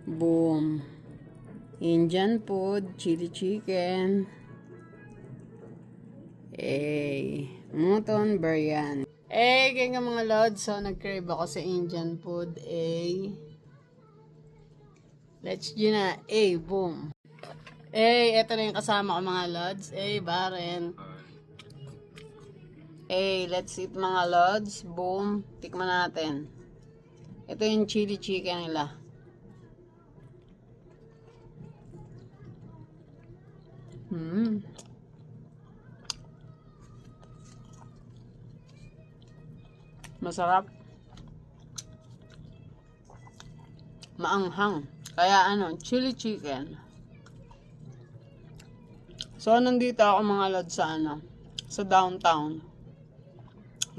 Boom. Indian food, chili chicken. Mutton biryani. Kaya nga mga lods, so nag-crave ako sa Indian food. Let's do na. Boom. Eto na yung kasama ko mga lods. Baren. Let's eat mga lods. Boom. Tikman natin. Ito yung chili chicken nila. Masarap. Maanghang. Kaya chili chicken. So, nandito ako mga lods sa sa downtown.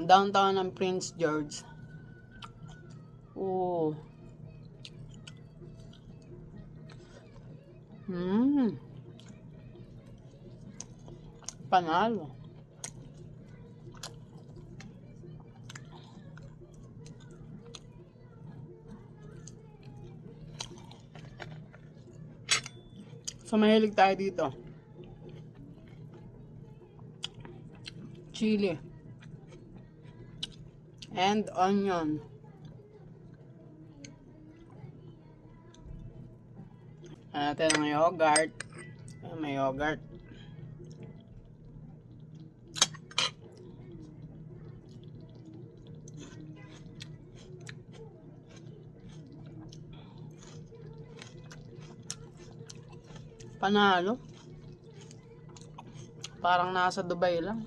Downtown ng Prince George. Panalo. So, mahilig tayo dito. Chili. And onion. Natin ang yogurt. May yogurt. Panalo. Parang nasa Dubai lang.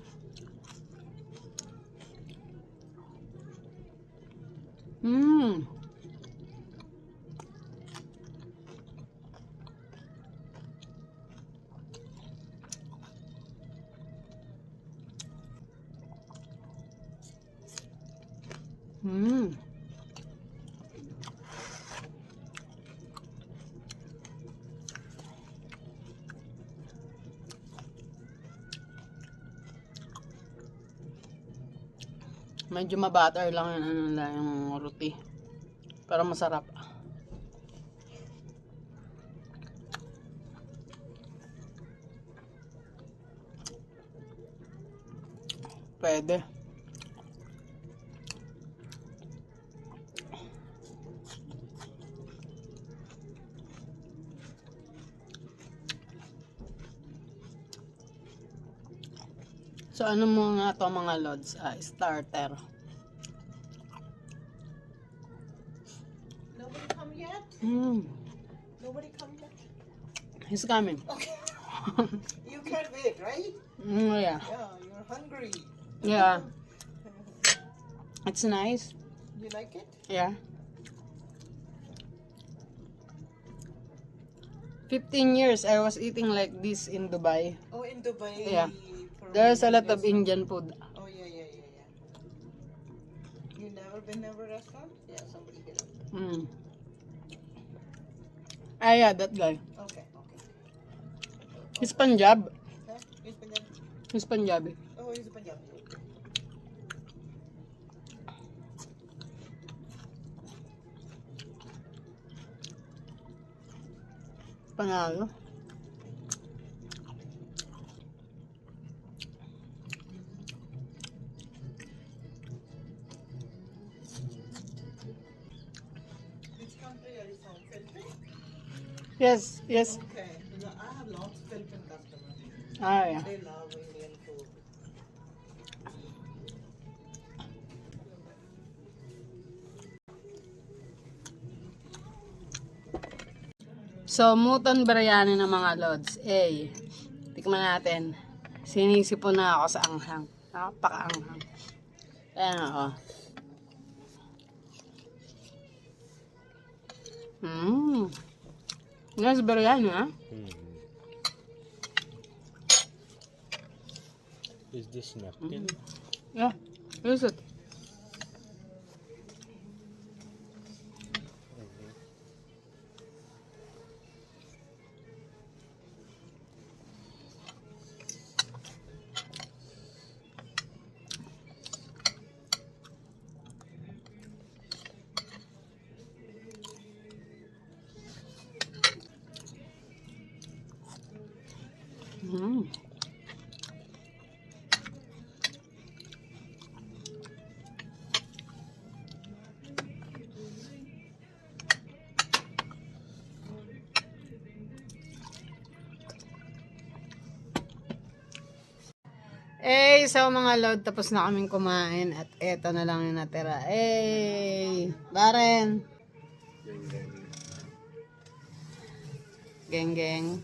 Medyo mabatter lang yung roti. Pero masarap. Pwede. So, ano muna to mga lods? Starter. Nobody come yet? Nobody come yet? He's coming. Okay. You can't wait, right? Yeah. Yeah, you're hungry. Yeah. It's nice. You like it? Yeah. 15 years I was eating like this in Dubai. Oh, in Dubai. Yeah. for There's a many lot of restaurants. Indian food. Oh, yeah. You never been to a restaurant? Yeah, somebody did it. Yeah, that guy. Okay. He's Punjab. Huh? He's Punjabi. He's Punjabi. Oh, he's a Punjabi. Panalo. Which country are you from? Philippines? Yes. Okay. I have lots of Philippine customers. Yeah. They love Indian food. So, mutton biryani ng mga lods. Tikman natin. Sinisipon na ako sa anghang. Napaka-anghang. Ayan ako. Nice biryani, ha? Is this napkin? Yeah. Is it? Okay, so mga lord, tapos na kaming kumain at eto na lang yung natira. Hey! Baren! Geng geng.